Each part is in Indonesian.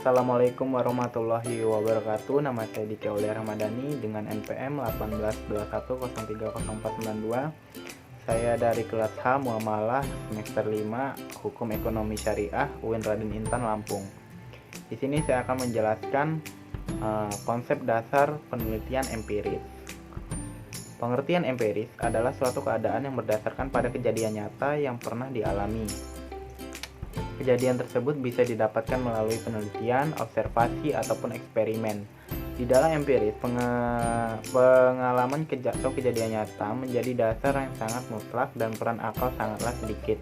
Assalamualaikum warahmatullahi wabarakatuh. Nama saya Diki Aulia Ramadhani dengan NPM 1821030492. Saya dari kelas H Muamalah semester 5 Hukum Ekonomi Syariah UIN Raden Intan Lampung. Di sini saya akan menjelaskan konsep dasar penelitian empiris. Pengertian empiris adalah suatu keadaan yang berdasarkan pada kejadian nyata yang pernah dialami. Kejadian tersebut bisa didapatkan melalui penelitian, observasi, ataupun eksperimen. Di dalam empiris, pengalaman atau kejadian nyata menjadi dasar yang sangat mutlak dan peran akal sangatlah sedikit.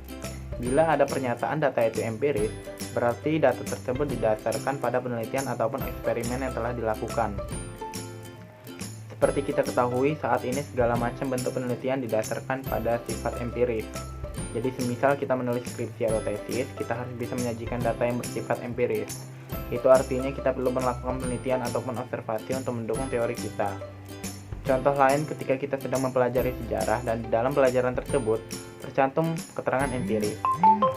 Bila ada pernyataan data itu empiris, berarti data tersebut didasarkan pada penelitian ataupun eksperimen yang telah dilakukan. Seperti kita ketahui, saat ini segala macam bentuk penelitian didasarkan pada sifat empiris. Jadi semisal kita menulis skripsi atau tesis, kita harus bisa menyajikan data yang bersifat empiris. Itu artinya kita perlu melakukan penelitian ataupun observasi untuk mendukung teori kita. Contoh lain ketika kita sedang mempelajari sejarah dan di dalam pelajaran tersebut tercantum keterangan empiris.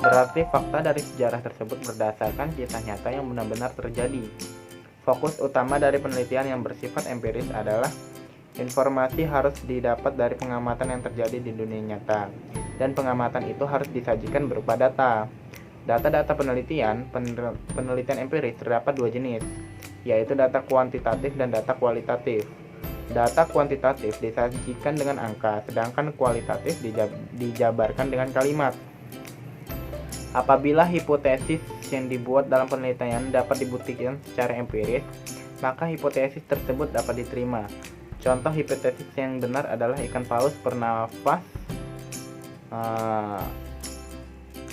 Berarti fakta dari sejarah tersebut berdasarkan kisah nyata yang benar-benar terjadi. Fokus utama dari penelitian yang bersifat empiris adalah informasi harus didapat dari pengamatan yang terjadi di dunia nyata, dan pengamatan itu harus disajikan berupa data. Data-data penelitian empiris terdapat dua jenis, yaitu data kuantitatif dan data kualitatif. Data kuantitatif disajikan dengan angka, sedangkan kualitatif dijabarkan dengan kalimat. Apabila hipotesis yang dibuat dalam penelitian dapat dibuktikan secara empiris, maka hipotesis tersebut dapat diterima. Contoh hipotesis yang benar adalah ikan paus bernafas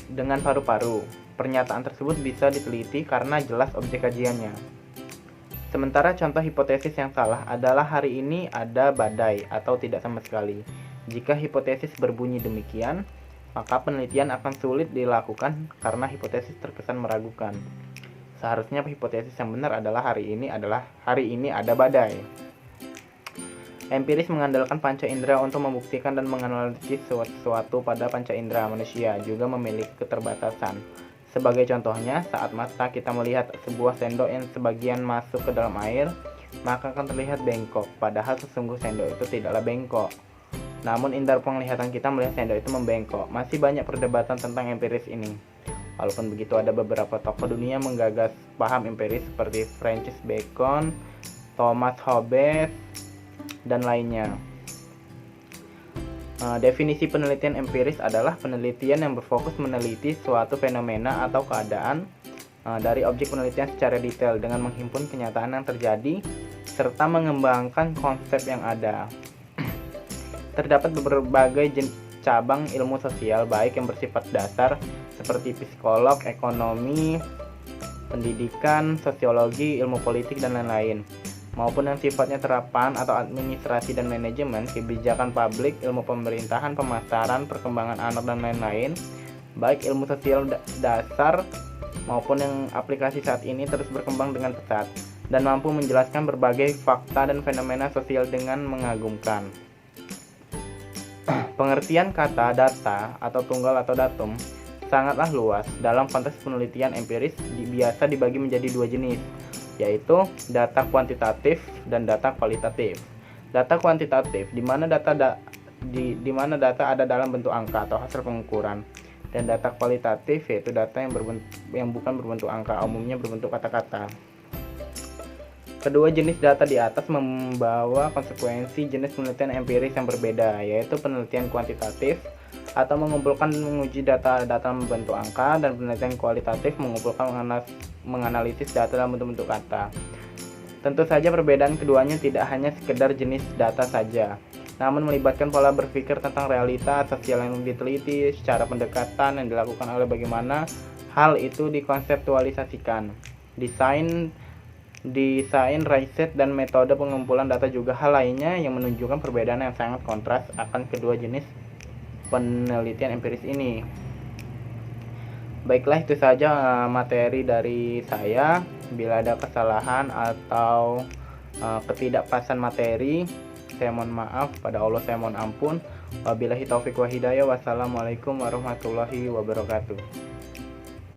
dengan paru-paru. Pernyataan tersebut bisa diteliti karena jelas objek kajiannya. Sementara contoh hipotesis yang salah adalah hari ini ada badai atau tidak sama sekali. Jika hipotesis berbunyi demikian, maka penelitian akan sulit dilakukan karena hipotesis terkesan meragukan. Seharusnya hipotesis yang benar adalah hari ini ada badai. Empiris mengandalkan panca indera untuk membuktikan dan menganalisis sesuatu pada panca indera manusia juga memiliki keterbatasan. Sebagai contohnya, saat mata kita melihat sebuah sendok yang sebagian masuk ke dalam air, maka akan terlihat bengkok, padahal sesungguh sendok itu tidaklah bengkok. Namun indera penglihatan kita melihat sendok itu membengkok. Masih banyak perdebatan tentang empiris ini. Walaupun begitu, ada beberapa tokoh dunia menggagas paham empiris seperti Francis Bacon, Thomas Hobbes, dan lainnya. Definisi penelitian empiris adalah penelitian yang berfokus meneliti suatu fenomena atau keadaan dari objek penelitian secara detail dengan menghimpun kenyataan yang terjadi serta mengembangkan konsep yang ada. Terdapat berbagai cabang ilmu sosial baik yang bersifat dasar seperti psikolog, ekonomi, pendidikan, sosiologi, ilmu politik, dan lain-lain, maupun yang sifatnya terapan atau administrasi dan manajemen, kebijakan publik, ilmu pemerintahan, pemasaran, perkembangan anak, dan lain-lain. Baik ilmu sosial dasar maupun yang aplikasi saat ini terus berkembang dengan pesat dan mampu menjelaskan berbagai fakta dan fenomena sosial dengan mengagumkan. Pengertian kata data atau tunggal atau datum sangatlah luas. Dalam konteks penelitian empiris biasa dibagi menjadi dua jenis, yaitu data kuantitatif dan data kualitatif. Data kuantitatif di mana data ada dalam bentuk angka atau hasil pengukuran, dan data kualitatif yaitu data yang bukan berbentuk angka, umumnya berbentuk kata-kata. Kedua jenis data di atas membawa konsekuensi jenis penelitian empiris yang berbeda, yaitu penelitian kuantitatif atau menguji data dalam bentuk angka, dan penelitian kualitatif menganalisis data dalam bentuk kata. Tentu saja perbedaan keduanya tidak hanya sekedar jenis data saja, namun melibatkan pola berpikir tentang realita sosial yang diteliti, secara pendekatan yang dilakukan oleh bagaimana hal itu dikonseptualisasikan, desain, riset, dan metode pengumpulan data juga hal lainnya yang menunjukkan perbedaan yang sangat kontras akan kedua jenis penelitian empiris ini. Baiklah, itu saja materi dari saya. Bila ada kesalahan atau ketidakpasan materi, saya mohon maaf. Pada Allah saya mohon ampun. Wabillahi taufiq wa hidayah. Wassalamualaikum warahmatullahi wabarakatuh.